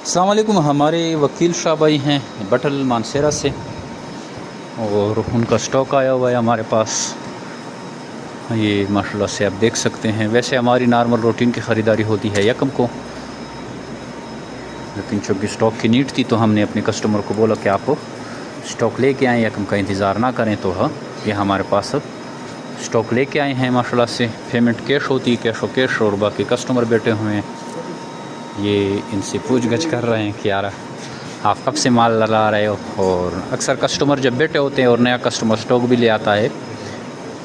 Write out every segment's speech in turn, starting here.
अस्सलाम वालेकुम। हमारे वकील साहब भाई हैं बटल मानसेरा से और उनका स्टॉक आया हुआ है हमारे पास। ये माशाल्लाह से आप देख सकते हैं। वैसे हमारी नॉर्मल रूटीन की ख़रीदारी होती है यकम को, लेकिन चूँकि स्टॉक की नीड थी तो हमने अपने कस्टमर को बोला कि आप स्टॉक लेके आएँ, यकम का इंतज़ार ना करें। तो हाँ, ये हमारे पास स्टॉक लेके आए हैं माशाल्लाह से। पेमेंट कैश होती है, कैश और कैश, और बाकी कस्टमर बैठे हुए हैं। ये इनसे पूछ गछ कर रहे हैं कि यार आप कब से माल ला रहे हो। और अक्सर कस्टमर जब बैठे होते हैं और नया कस्टमर स्टॉक भी ले आता है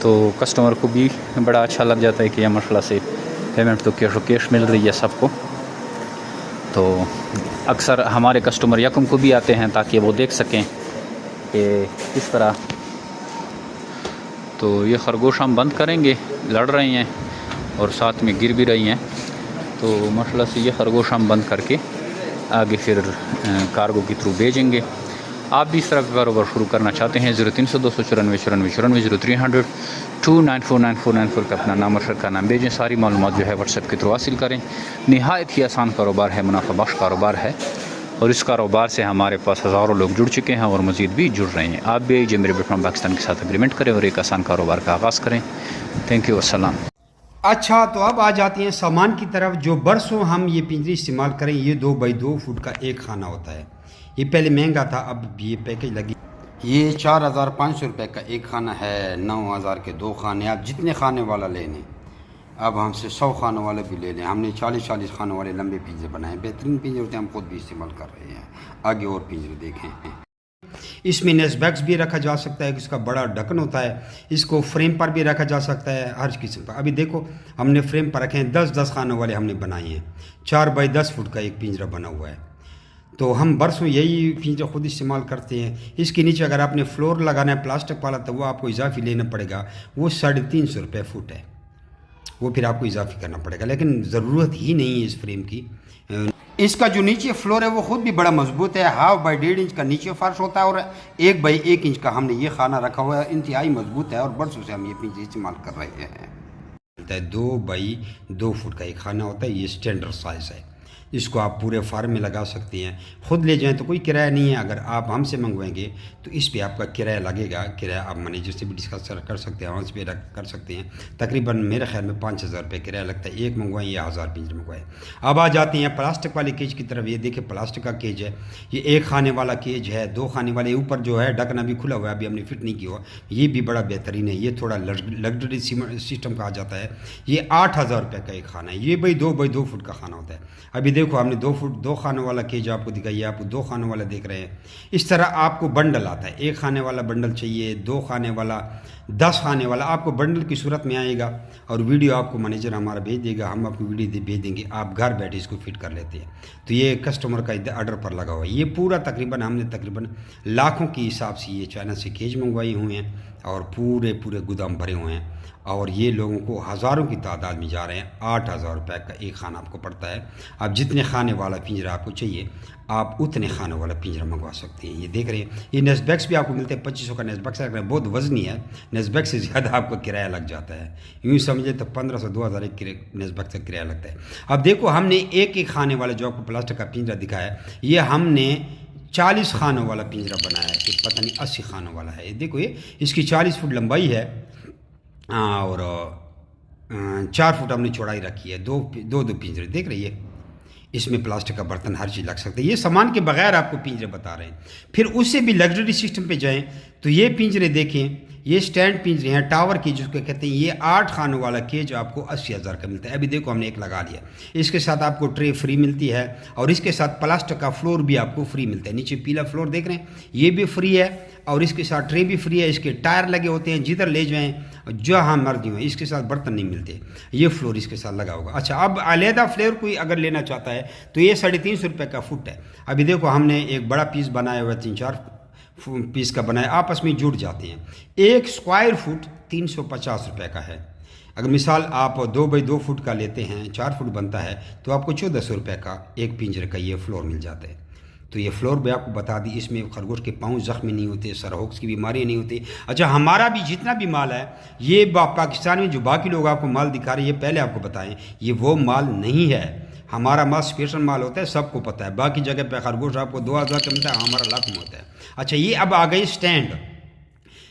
तो कस्टमर को भी बड़ा अच्छा लग जाता है कि यह माशाल्लाह से पेमेंट तो कैश मिल रही है सबको। तो अक्सर हमारे कस्टमर यकम को भी आते हैं ताकि वो देख सकें कि किस तरह। तो ये खरगोश हम बंद करेंगे, लड़ रही हैं और साथ में गिर भी रही हैं। तो माशाल्लाह से ये खरगोश हम बंद करके आगे फिर कार्गो के थ्रू भेजेंगे। आप भी इस तरह का कारोबार शुरू करना चाहते हैं 0300 294 94 94 0300 2949494 पर अपना नाम और शहर का नाम भेजें। सारी मालूमात जो है व्हाट्सएप के थ्रू हासिल करें। नहायत ही आसान कारोबार है, मुनाफा बख्श कारोबार है और इस कारोबार से हमारे पास हज़ारों लोग जुड़ चुके हैं और मज़ीद भी जुड़ रहे हैं। आप भी जो मेरे बेटम पाकिस्तान के साथ एग्रीमेंट करें और एक आसान कारोबार का आगाज़ करें। थैंक यू, अस्सलाम। अच्छा, तो अब आ जाते हैं सामान की तरफ। जो बरसों हम ये पिंजरी इस्तेमाल करें, ये 2 बाई 2 फुट का एक खाना होता है। ये पहले महंगा था, अब ये पैकेज लगी। ये 4500 रुपये का एक खाना है, 9000 के 2 खाने। आप जितने खाने वाला ले लें, अब हमसे 100 खानों वाले भी ले लें। हमने 40 खानों वाले लंबे पिंजरे बनाए, बेहतरीन पिंजरे होते हैं, हम खुद भी इस्तेमाल कर रहे हैं। आगे और पिंजरे देखें। इसमें नेस्बैक्स भी रखा जा सकता है, इसका बड़ा ढक्कन होता है। इसको फ्रेम पर भी रखा जा सकता है, हर किस्म का। अभी देखो, हमने फ्रेम पर रखे हैं, 10-10 खानों वाले हमने बनाए हैं। 4 बाई 10 फुट का एक पिंजरा बना हुआ है। तो हम बरसों यही पिंजरा खुद इस्तेमाल करते हैं। इसके नीचे अगर आपने फ्लोर लगाना है प्लास्टिक वाला, तो वो आपको इजाफी लेना पड़ेगा। वो 350 रुपये फुट है, वो फिर आपको इजाफी करना पड़ेगा, लेकिन ज़रूरत ही नहीं है इस फ्रेम की। इसका जो नीचे फ्लोर है वो खुद भी बड़ा मजबूत है। 1/2 बाई 1.5 इंच का नीचे फर्श होता है और 1 बाई 1 इंच का हमने ये खाना रखा हुआ है। इंतहाई मजबूत है और बरसों से हम ये पिंजरे इस्तेमाल कर रहे हैं। 2 बाई 2 फुट का एक खाना होता है, ये स्टैंडर्ड साइज़ है। इसको आप पूरे फार्म में लगा सकते हैं। ख़ुद ले जाएं तो कोई किराया नहीं है। अगर आप हमसे मंगवाएंगे तो इस पे आपका किराया लगेगा। किराया आप मैनेजर से भी डिस्कस कर सकते हैं, हमसे भी कर सकते हैं। तकरीबन मेरे ख्याल में 5000 रुपये किराया लगता है। एक मंगवाएं या 1000 पिंजरे मंगवाएं। अब आ जाते हैं प्लास्टिक वाले केज की तरफ। ये देखिए, प्लास्टिक का केज है। ये 1 खाने वाला केज है, 2 खाने वाले। ऊपर जो है ढक्कन अभी खुला हुआ है, अभी हमने फिट नहीं किया हुआ। ये भी बड़ा बेहतरीन है। ये थोड़ा लग्जरी सिस्टम का आ जाता है। ये 8000 रुपये का एक खाना है। ये भाई 2 बाई 2 फुट का खाना होता है। अभी देखो, हमने 2 फुट 2 खानों वाला केज आपको दिखाइए। आप 2 खानों वाला देख रहे हैं। इस तरह आपको बंडल आता है। 1 खाने वाला बंडल चाहिए, 2 खाने वाला, 10 खाने वाला, आपको बंडल की सूरत में आएगा और वीडियो आपको मैनेजर हमारा भेज देगा। हम आपको वीडियो भेज देंगे, आप घर बैठे इसको फिट कर लेते हैं। तो ये कस्टमर का ऑर्डर पर लगा हुआ है। ये पूरा हमने तकरीबन लाखों के हिसाब से ये चाइना से केज मंगवाए हुए हैं और पूरे गोदाम भरे हुए हैं। और ये लोगों को हज़ारों की तादाद में जा रहे हैं। 8000 रुपये का एक खाना आपको पड़ता है। आप जितने खाने वाला पिंजरा आपको चाहिए, आप उतने खाने वाला पिंजरा मंगवा सकते हैं। ये देख रहे हैं, ये नेस्बैक्स भी आपको मिलते हैं। 2500 का नेस्बैक्स है, बहुत वजनी है। नेस्बैक्स से ज़्यादा आपको किराया लग जाता है। यूँ समझे तो 1500-2000 एक नेस्बैक्स का किराया लगता है। अब देखो, हमने एक खाने वाला जो आपको प्लास्टिक का पिंजरा दिखाया, ये हमने 40 खानों वाला पिंजरा बनाया है। कि पता नहीं 80 खानों वाला है। ये देखो, ये इसकी 40 फुट लंबाई है और 4 फुट हमने चौड़ाई रखी है। दो पिंजरे देख रही है। इसमें प्लास्टिक का बर्तन, हर चीज़ लग सकता है। ये सामान के बगैर आपको पिंजरे बता रहे हैं। फिर उससे भी लग्जरी सिस्टम पे जाएं तो ये पिंजरे देखें। ये स्टैंड पिंजरे हैं, टावर की जिसको कहते हैं। ये 8 खानों वाला केज आपको 80,000 का मिलता है। अभी देखो, हमने एक लगा लिया। इसके साथ आपको ट्रे फ्री मिलती है और इसके साथ प्लास्टिक का फ्लोर भी आपको फ्री मिलता है। नीचे पीला फ्लोर देख रहे हैं, ये भी फ्री है और इसके साथ ट्रे भी फ्री है। इसके टायर लगे होते हैं, जिधर ले जाएं जहाँ मर्जी हो। इसके साथ बर्तन नहीं मिलते। ये फ्लोर इसके साथ लगा होगा। अच्छा, अब अलहदा फ्लोर कोई अगर लेना चाहता है तो ये 350 रुपये का फुट है। अभी देखो, हमने एक बड़ा पीस बनाया हुआ है, 3-4 पीस का बनाया, आपस में जुड़ जाते हैं। 1 स्क्वायर फुट 350 रुपये का है। अगर मिसाल आप 2 बाई 2 फुट का लेते हैं, 4 फुट बनता है, तो आपको 1400 रुपये का एक पिंजरे का ये फ्लोर मिल जाता है। तो ये फ्लोर भी आपको बता दी, इसमें खरगोश के पाँव ज़ख्मी नहीं होते, सरहोक्स की बीमारियाँ नहीं होती। अच्छा, हमारा भी जितना भी माल है, ये पाकिस्तान में जो बाकी लोग आपको माल दिखा रहे हैं, ये पहले आपको बताएं, ये वो माल नहीं है। हमारा माल स्पेशल माल होता है, सबको पता है। बाकी जगह पे खरगोश आपको 2000 का मिलता है, हमारा लाख में होता है। अच्छा, ये अब आ गई स्टैंड।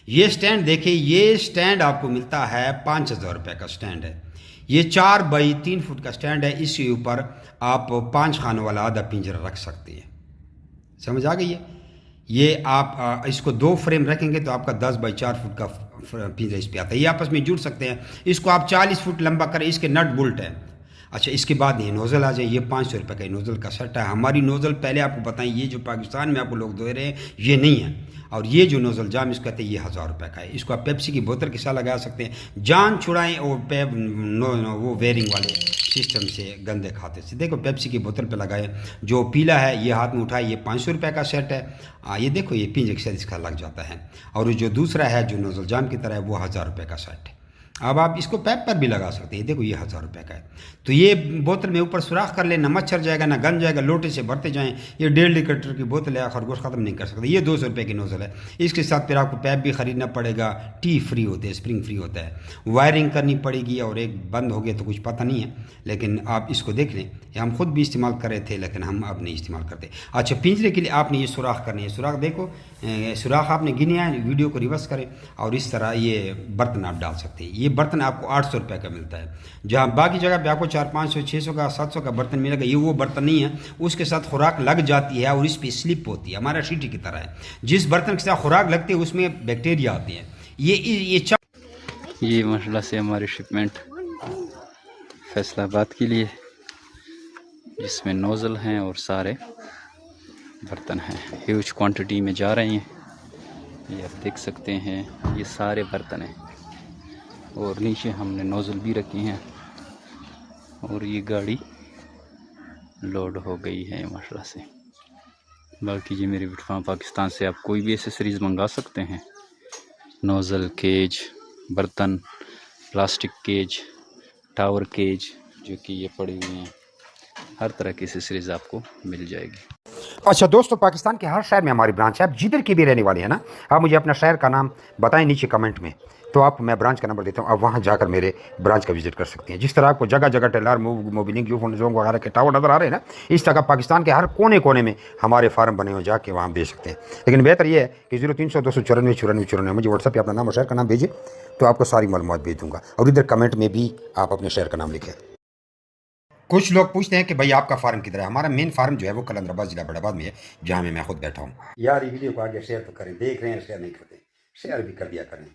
ये स्टैंड देखिए, ये स्टैंड आपको मिलता है 5000 रुपये का स्टैंड है। ये 4 बाई 3 फुट का स्टैंड है। इसके ऊपर आप 5 खानों वाला आधा पिंजरा रख सकते हैं। समझ आ गई है? ये आप इसको 2 फ्रेम रखेंगे तो आपका 10 बाई 4 फुट का पिंजरा इस पे आता है। ये आपस में जुड़ सकते हैं। इसको आप 40 फुट लंबा करें, इसके नट बोल्ट है। अच्छा, इसके बाद ये नोज़ल आ जाए। ये 500 रुपये का नोज़ल का सेट है। हमारी नोज़ल पहले आपको बताएं, ये जो पाकिस्तान में आपको लोग दे रहे हैं ये नहीं है। और ये जो नोज़ल जाम इसको कहते हैं, ये 1000 रुपये का है। इसको आप पेप्सी की बोतल के साथ लगा सकते हैं। जान छुड़ाएं और वो वेयरिंग वाले सिस्टम से गंदे खाते से। देखो, पेप्सी की बोतल पे लगाए। जो पीला है ये हाथ में उठाए, ये 500 रुपये का सेट है। ये देखो, ये पिंज से इसका लग जाता है। और जो दूसरा है जो नोज़ल जाम की तरह है, वो 1000 रुपये का सेट है। अब आप इसको पैप पर भी लगा सकते हैं। देखो, ये 1000 रुपये का है। तो ये बोतल में ऊपर सुराख कर ले, ना मच्छर जाएगा ना गंद जाएगा। लोटे से भरते जाएं। ये 1.5 लीटर की बोतल है, खरगोश ख़त्म नहीं कर सकते। ये 200 रुपये की नोज़ल है। इसके साथ फिर आपको पैप भी ख़रीदना पड़ेगा। टी फ्री होते हैं, स्प्रिंग फ्री होता है। वायरिंग करनी पड़ेगी, और एक बंद हो गया तो कुछ पता नहीं है, लेकिन आप इसको देख लें। हम खुद भी इस्तेमाल कर रहे थे, लेकिन हम अब नहीं इस्तेमाल करते। अच्छा, पिंजरे के लिए आपने ये सुराख करनी है। सुराख देखो, सुराख आपने गिने हैं। वीडियो को रिवर्स करें और इस तरह ये बर्तन आप डाल सकते हैं। ये बर्तन आपको 800 रुपये का मिलता है। जहाँ बाकी जगह पे आपको 400, 500, 600 का, 700 का बर्तन मिलेगा, ये वो बर्तन नहीं है। उसके साथ खुराक लग जाती है और इस पर स्लिप होती है। हमारा शीटी की तरह है। जिस बर्तन के साथ खुराक लगती है उसमें बैक्टीरिया आती है। ये माशाल्लाह से हमारी शिपमेंट फैसलाबाद के लिए, जिसमें नोज़ल हैं और सारे बर्तन हैं, ह्यूज क्वांटिटी में जा रही हैं। ये आप देख सकते हैं, ये सारे बर्तन हैं। और नीचे हमने नोज़ल भी रखी हैं। और ये गाड़ी लोड हो गई है माशाल्लाह से। बाकी जी मेरी विटफार्म पाकिस्तान से आप कोई भी एसेसरीज़ मंगा सकते हैं। नोज़ल, केज, बर्तन, प्लास्टिक केज, टावर केज, जो कि ये पड़ी हुई हैं। हर तरह की एसेसरीज़ आपको मिल जाएगी। अच्छा दोस्तों, पाकिस्तान के हर शहर में हमारी ब्रांच है। आप जिधर के भी रहने वाले हैं ना, आप मुझे अपना शहर का नाम बताएं नीचे कमेंट में, तो आप मैं ब्रांच का नंबर देता हूँ। आप वहाँ जाकर मेरे ब्रांच का विजिट कर सकते हैं। जिस तरह आपको जगह जगह टेलर, मोबिलिंग, जोंग वगैरह के टावर नज़र आ रहे हैं ना, इस तरह पाकिस्तान के हर कोने कोने में हमारे फार्म बने हुए, जाके वहाँ बेच सकते हैं। लेकिन बेहतर ये है कि 0300 294 94 94 मुझे व्हाट्सएप पर अपना नाम और शहर का नाम भेजिए, तो आपको सारी मालूमात भेज दूँगा। और इधर कमेंट में भी आप अपने शहर का नाम लिखें। कुछ लोग पूछते हैं कि भाई आपका फार्म किधर है। हमारा मेन फार्म जो है वो कलंदराबाद जिला बड़ाबाद में है, जहाँ मैं खुद बैठा हूँ। यार, ये वीडियो को आगे शेयर तो करें। देख रहे हैं, शेयर नहीं करते, शेयर भी कर दिया करें।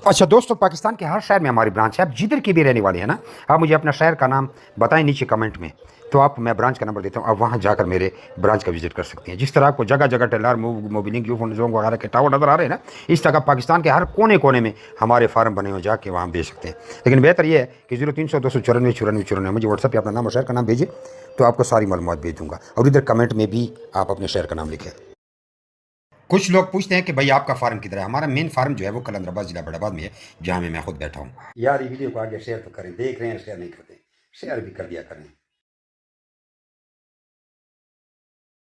अच्छा दोस्तों, पाकिस्तान के हर शहर में हमारी ब्रांच है। आप जिधर के भी रहने वाले हैं ना, आप मुझे अपना शहर का नाम बताएं नीचे कमेंट में, तो आप मैं ब्रांच का नंबर देता हूँ। आप वहाँ जाकर मेरे ब्रांच का विजिट कर सकते हैं। जिस तरह आपको जगह जगह टेलर, मोबिलिंग, जोंग वगैरह के टावर नज़र आ रहे हैं ना, इस तरह पाकिस्तान के हर कोने कोने में हमारे फार्म बने हुए, जाके वहाँ बेच सकते हैं। लेकिन बेहतर ये है कि 0300 294 94 94 मुझे व्हाट्सएप पर अपना नाम और शहर का नाम भेजिए, तो आपको सारी मालूमात भेज दूँगा। और इधर कमेंट में भी आप अपने शहर का नाम लिखें। कुछ लोग पूछते हैं कि भाई आपका फार्म किधर है। हमारा मेन फार्म जो है वो कलंदराबाद जिला बड़ाबाद में है, जहाँ मैं खुद बैठा हूँ। यार, ये वीडियो को आगे शेयर तो करें। देख रहे हैं, शेयर नहीं करते, शेयर भी कर दिया करें।